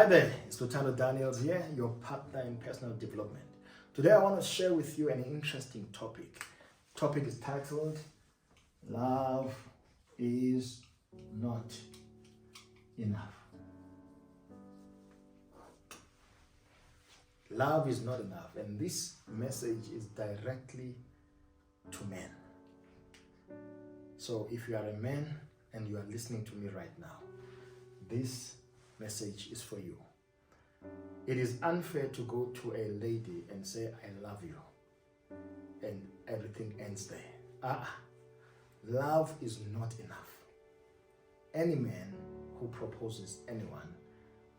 Hi there, it's Lieutenant Daniels here, your partner in personal development. Today I want to share with you an interesting topic. Topic is titled, Love is Not Enough. Love is not enough, and this message is directly to men. So if you are a man and you are listening to me right now, this message is for you. It is unfair to go to a lady and say, I love you, and everything ends there. Love is not enough. Any man who proposes anyone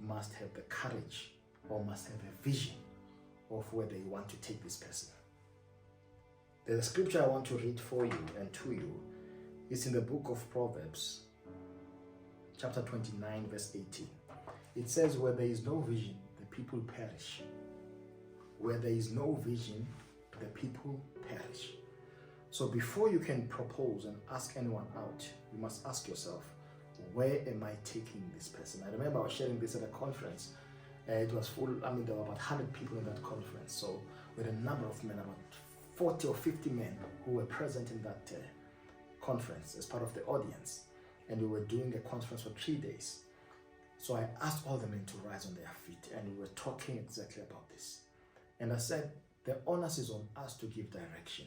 must have the courage or must have a vision of where they want to take this person. The scripture I want to read for you and to you is in the book of Proverbs, chapter 29, verse 18. It says, where there is no vision, the people perish. Where there is no vision, the people perish. So before you can propose and ask anyone out, you must ask yourself, where am I taking this person? I remember I was sharing this at a conference. It was full, there were about 100 people in that conference. So with a number of men, about 40 or 50 men who were present in that conference as part of the audience. And we were doing a conference for 3 days. So I asked all the men to rise on their feet, and we were talking exactly about this. And I said, the onus is on us to give direction.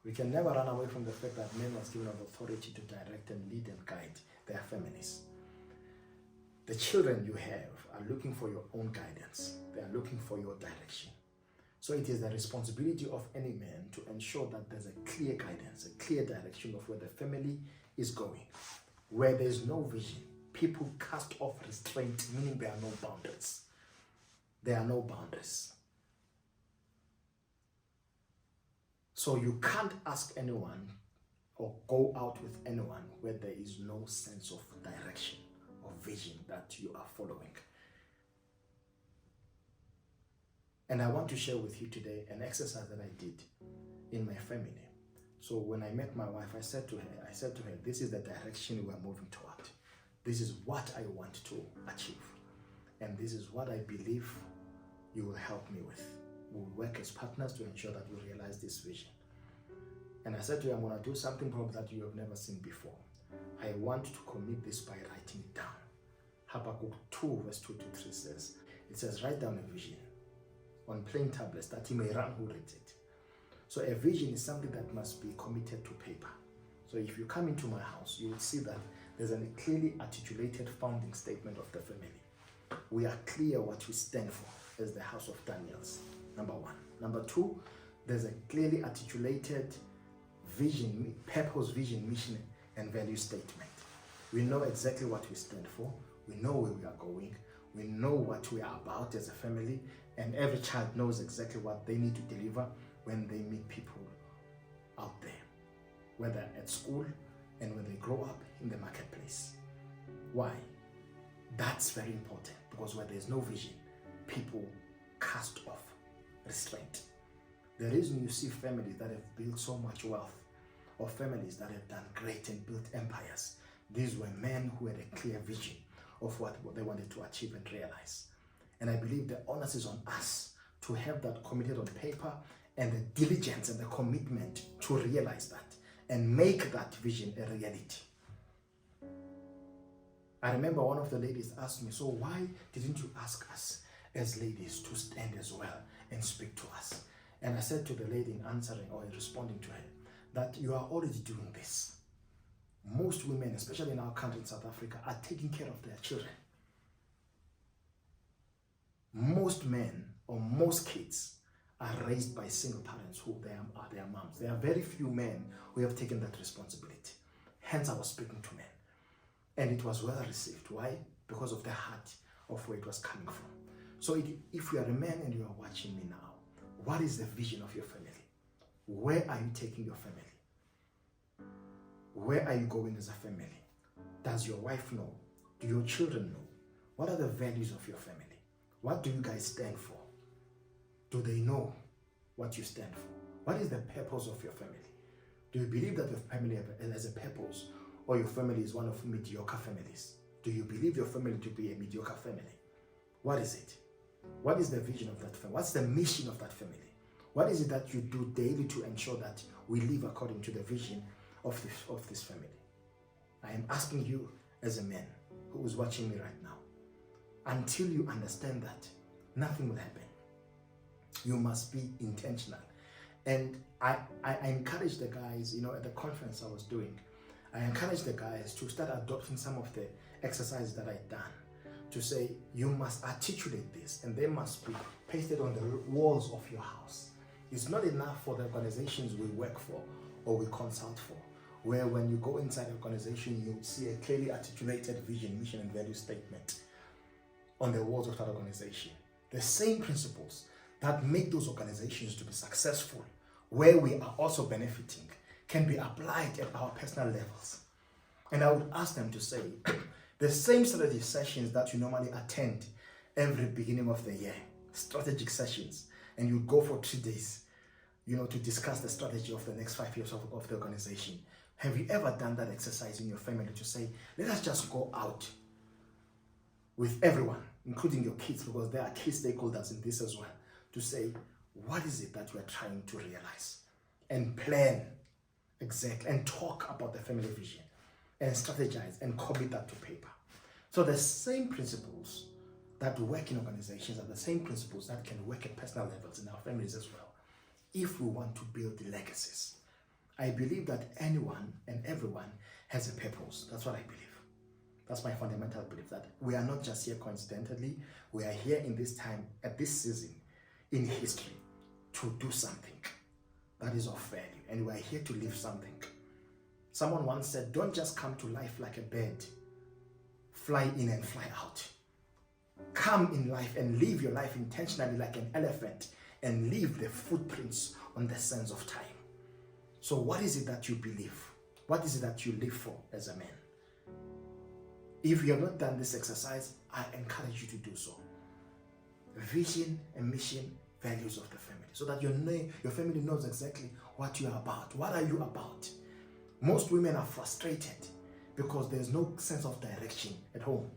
We can never run away from the fact that men was given authority to direct and lead and guide their families. The children you have are looking for your own guidance. They are looking for your direction. So it is the responsibility of any man to ensure that there's a clear guidance, a clear direction of where the family is going. Where there's no vision, people cast off restraint, meaning there are no boundaries. There are no boundaries. So you can't ask anyone or go out with anyone where there is no sense of direction or vision that you are following. And I want to share with you today an exercise that I did in my family. So when I met my wife, I said to her, this is the direction we are moving toward. This is what I want to achieve. And this is what I believe you will help me with. We will work as partners to ensure that we realize this vision. And I said to her, I'm going to do something probably that you have never seen before. I want to commit this by writing it down. Habakkuk 2 verse 2 to 3 says, write down a vision on plain tablets that he may run who reads it. So a vision is something that must be committed to paper. So if you come into my house, you will see that there's a clearly articulated founding statement of the family. We are clear what we stand for as the house of Daniels, number one. Number two, there's a clearly articulated vision, purpose, vision, mission, and value statement. We know exactly what we stand for. We know where we are going. We know what we are about as a family, and every child knows exactly what they need to deliver when they meet people out there, whether at school and when they grow up in the marketplace. Why? That's very important, because where there's no vision, people cast off restraint. The reason you see families that have built so much wealth, or families that have done great and built empires, these were men who had a clear vision of what they wanted to achieve and realize. And I believe the onus is on us to have that committed on paper, and the diligence and the commitment to realize that and make that vision a reality. I remember one of the ladies asked me, so why didn't you ask us as ladies to stand as well and speak to us? And I said to the lady in answering or in responding to her, that you are already doing this. Most women, especially in our country in South Africa, are taking care of their children. Most men or most kids are raised by single parents who are their moms. There are very few men who have taken that responsibility. Hence, I was speaking to men. And it was well received. Why? Because of the heart of where it was coming from. So if you are a man and you are watching me now, what is the vision of your family? Where are you taking your family? Where are you going as a family? Does your wife know? Do your children know? What are the values of your family? What do you guys stand for? Do they know what you stand for? What is the purpose of your family? Do you believe that your family has a purpose, or your family is one of mediocre families? Do you believe your family to be a mediocre family? What is it? What is the vision of that family? What's the mission of that family? What is it that you do daily to ensure that we live according to the vision of this family? I am asking you as a man who is watching me right now, until you understand that, nothing will happen. You must be intentional. And I encourage the guys, at the conference I was doing, I encourage the guys to start adopting some of the exercises that I've done, to say you must articulate this and they must be pasted on the walls of your house. It's not enough for the organizations we work for or we consult for, where when you go inside the organization, you see a clearly articulated vision, mission, and value statement on the walls of that organization. The same principles that make those organizations to be successful, where we are also benefiting, can be applied at our personal levels. And I would ask them to say, the same strategy sessions that you normally attend every beginning of the year, strategic sessions, and you go for 3 days, to discuss the strategy of the next 5 years of the organization. Have you ever done that exercise in your family to say, let us just go out with everyone, including your kids, because there are key stakeholders in this as well, to say, what is it that we are trying to realize? And plan exactly, and talk about the family vision, and strategize, and commit that to paper. So the same principles that work in organizations are the same principles that can work at personal levels in our families as well, if we want to build legacies. I believe that anyone and everyone has a purpose. That's what I believe. That's my fundamental belief, that we are not just here coincidentally. We are here in this time, at this season in history, to do something that is of value, and we are here to live something. Someone once said, don't just come to life like a bird, fly in and fly out. Come in life and live your life intentionally like an elephant, and leave the footprints on the sands of time. So what is it that you believe? What is it that you live for as a man? If you have not done this exercise, I encourage you to do so. Vision and mission, values of the family, so that your family knows exactly what you are about. What are you about? Most women are frustrated because there's no sense of direction at home.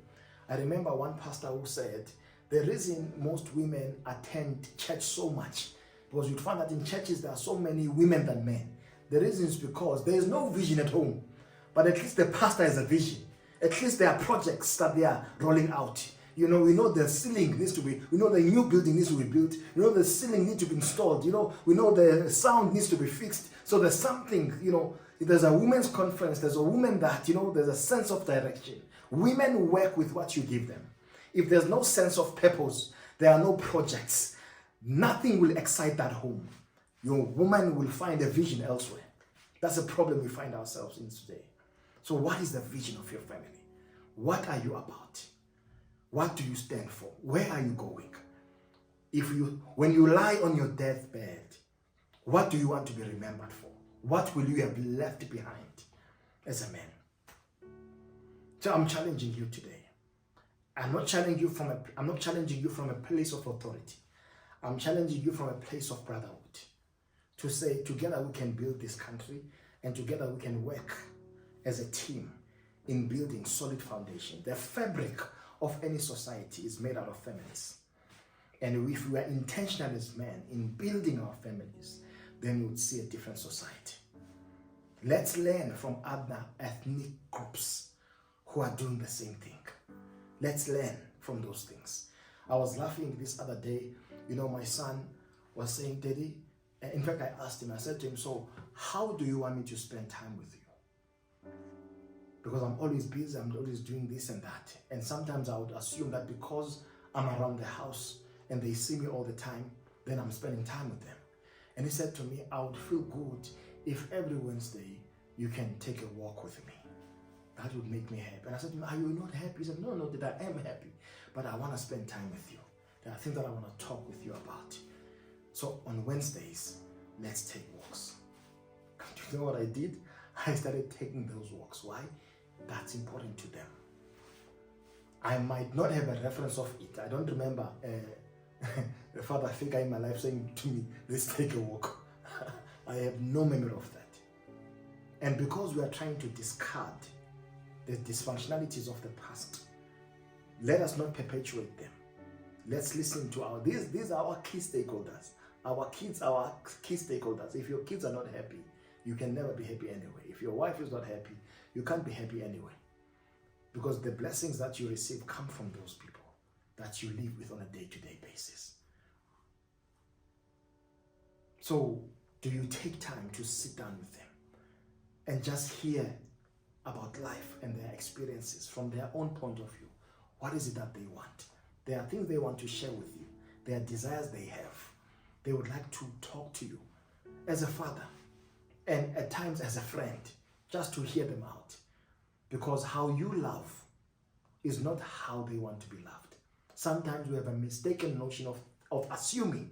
I remember one pastor who said, the reason most women attend church so much, because you'd find that in churches there are so many women than men. The reason is because there is no vision at home, but at least the pastor has a vision. At least there are projects that they are rolling out. We know the ceiling needs to be, we know the new building needs to be built, we know the ceiling needs to be installed, we know the sound needs to be fixed. So there's something, there's a women's conference, there's a woman that, there's a sense of direction. Women work with what you give them. If there's no sense of purpose, there are no projects, nothing will excite that home. Your woman will find a vision elsewhere. That's a problem we find ourselves in today. So what is the vision of your family? What are you about? What do you stand for? Where are you going? When you lie on your deathbed, what do you want to be remembered for? What will you have left behind as a man? So I'm challenging you today. I'm not challenging you from a place of authority. I'm challenging you from a place of brotherhood. To say, together we can build this country, and together we can work as a team in building solid foundation. The fabric of any society is made out of families. And if we are intentional as men in building our families, then we would see a different society. Let's learn from other ethnic groups who are doing the same thing. Let's learn from those things. I was laughing this other day. My son was saying, Daddy, in fact, I asked him, I said to him, so how do you want me to spend time with you? Because I'm always busy, I'm always doing this and that. And sometimes I would assume that because I'm around the house and they see me all the time, then I'm spending time with them. And he said to me, I would feel good if every Wednesday you can take a walk with me. That would make me happy. And I said to him, are you not happy? He said, no, that I am happy, but I want to spend time with you. There are things that I want to talk with you about. So on Wednesdays, let's take walks. Do you know what I did? I started taking those walks. Why? That's important to them. I might not have a reference of it. I don't remember a father figure in my life saying to me, let's take a walk. I have no memory of that. And because we are trying to discard the dysfunctionalities of the past, let us not perpetuate them. Let's listen to these are our key stakeholders. Our kids are our key stakeholders. If your kids are not happy, you can never be happy anyway. If your wife is not happy, you can't be happy anyway. Because the blessings that you receive come from those people that you live with on a day-to-day basis. So, do you take time to sit down with them and just hear about life and their experiences from their own point of view? What is it that they want? There are things they want to share with you. There are desires they have. They would like to talk to you as a father and at times as a friend, just to hear them out. Because how you love is not how they want to be loved. Sometimes we have a mistaken notion of assuming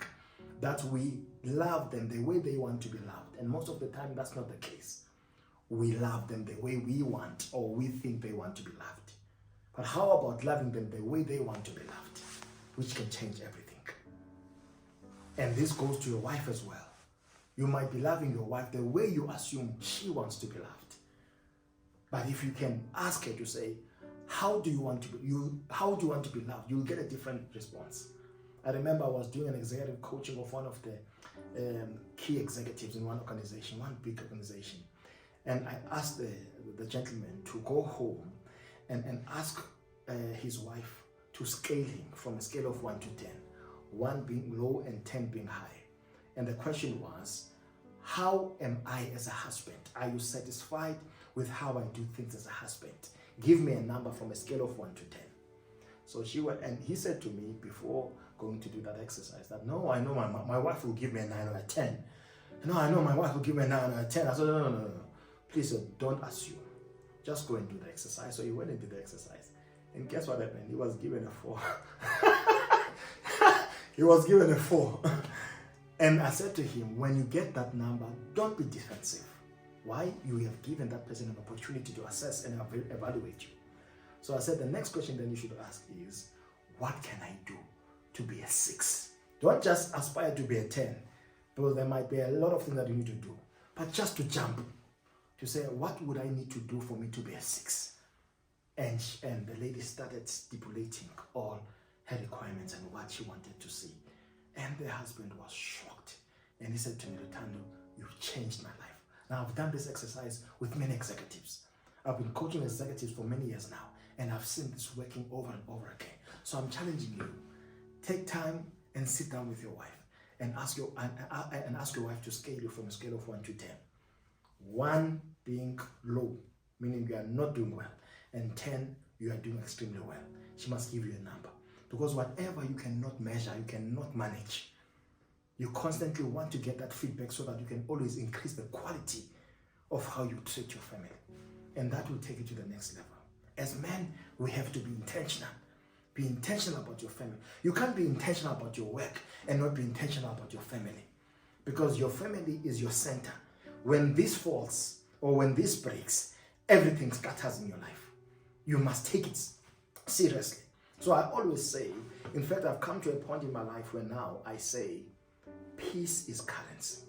that we love them the way they want to be loved. And most of the time, that's not the case. We love them the way we want or we think they want to be loved. But how about loving them the way they want to be loved, which can change everything? And this goes to your wife as well. You might be loving your wife the way you assume she wants to be loved. But if you can ask her to say, how do you want to be loved? You'll get a different response. I remember I was doing an executive coaching of one of the key executives in one organization, one big organization. And I asked the gentleman to go home and ask his wife to scale him from a scale of 1 to 10, 1 being low and 10 being high. And the question was, how am I as a husband? Are you satisfied with how I do things as a husband? Give me a number from a scale of 1 to 10. So she went, and he said to me before going to do that exercise that, no, I know my wife will give me a 9 or a 10. No, I know my wife will give me a 9 or a 10. I said, no. Please don't assume. Just go and do the exercise. So he went and did the exercise. And guess what happened? He was given a 4. He was given a 4. And I said to him, when you get that number, don't be defensive. Why? You have given that person an opportunity to assess and evaluate you. So I said, the next question then you should ask is, what can I do to be a 6? Don't just aspire to be a 10, because there might be a lot of things that you need to do. But just to jump, to say, what would I need to do for me to be a 6? And the lady started stipulating all her requirements and what she wanted to see. And the husband was shocked. And he said to me, Lutando, you've changed my life. Now, I've done this exercise with many executives. I've been coaching executives for many years now, and I've seen this working over and over again. So I'm challenging you. Take time and sit down with your wife and ask your wife to scale you from a scale of 1 to 10. 1 being low, meaning you are not doing well, and 10, you are doing extremely well. She must give you a number. Because whatever you cannot measure, you cannot manage. You constantly want to get that feedback so that you can always increase the quality of how you treat your family. And that will take you to the next level. As men, we have to be intentional. Be intentional about your family. You can't be intentional about your work and not be intentional about your family. Because your family is your center. When this falls or when this breaks, everything scatters in your life. You must take it seriously. So I always say, in fact, I've come to a point in my life where now I say, peace is currency.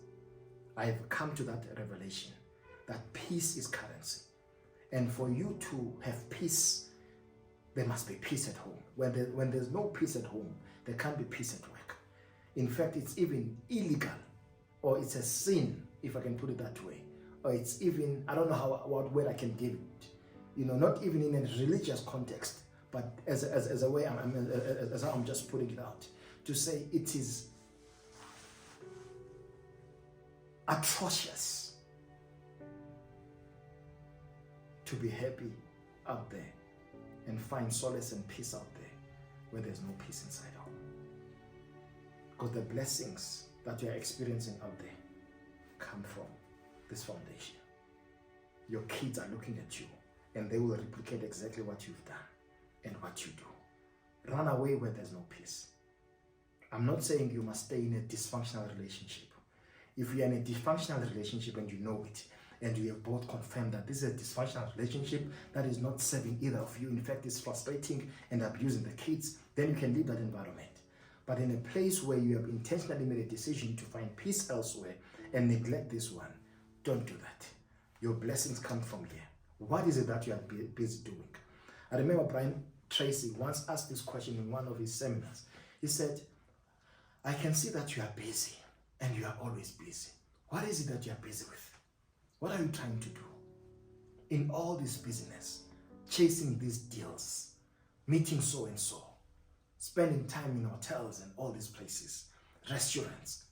I've come to that revelation that peace is currency. And for you to have peace, there must be peace at home. When there's no peace at home, there can't be peace at work. In fact, it's even illegal, or it's a sin, if I can put it that way. Or it's even, I don't know what word I can give it. Not even in a religious context, but as a way as I'm just putting it out, to say it is atrocious to be happy out there and find solace and peace out there where there's no peace inside home. Because the blessings that you're experiencing out there come from this foundation. Your kids are looking at you and they will replicate exactly what you've done and what you do. Run away where there's no peace. I'm not saying you must stay in a dysfunctional relationship. If you're in a dysfunctional relationship and you know it, and you have both confirmed that this is a dysfunctional relationship that is not serving either of you, in fact it's frustrating and abusing the kids, then you can leave that environment. But in a place where you have intentionally made a decision to find peace elsewhere and neglect this one, don't do that. Your blessings come from here. What is it that you are busy doing? I remember Brian Tracy once asked this question in one of his seminars. He said, I can see that you are busy and you are always busy. What is it that you are busy with? What are you trying to do? In all this business, chasing these deals, meeting so and so, spending time in hotels and all these places, restaurants.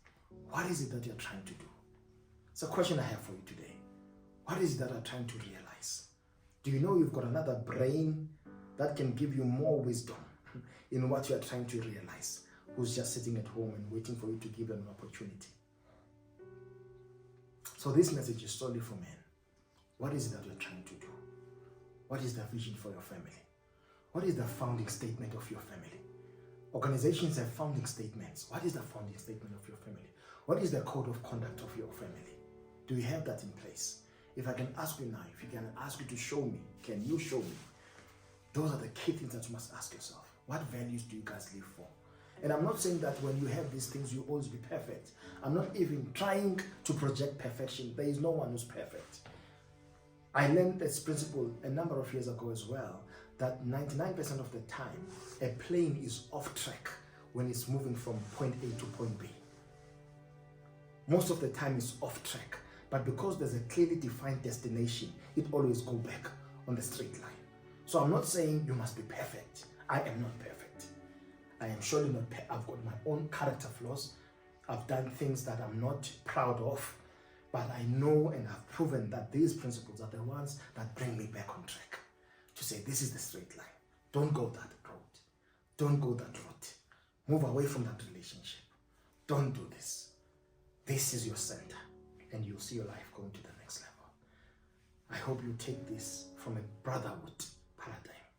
What is it that you're trying to do? It's a question I have for you today. What is it that you're trying to realize? Do you know you've got another brain that can give you more wisdom in what you're trying to realize, who's just sitting at home and waiting for you to give them an opportunity? So this message is solely for men. What is it that you're trying to do? What is the vision for your family? What is the founding statement of your family? Organizations have founding statements. What is the founding statement of your family? What is the code of conduct of your family? Do you have that in place? If I can ask you now, if you can ask you to show me, can you show me? Those are the key things that you must ask yourself. What values do you guys live for? And I'm not saying that when you have these things, you always be perfect. I'm not even trying to project perfection. There is no one who's perfect. I learned this principle a number of years ago as well, that 99% of the time, a plane is off track when it's moving from point A to point B. Most of the time it's off track, but because there's a clearly defined destination, it always goes back on the straight line. So I'm not saying you must be perfect. I am not perfect. I am surely not perfect. I've got my own character flaws. I've done things that I'm not proud of, but I know and have proven that these principles are the ones that bring me back on track. To say, this is the straight line. Don't go that road. Don't go that route. Move away from that relationship. Don't do this. This is your center, and you'll see your life going to the next level. I hope you take this from a brotherhood paradigm,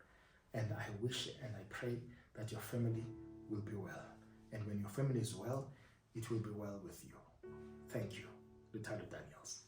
and I wish and I pray that your family will be well. And when your family is well, it will be well with you. Thank you. Ricardo Daniels.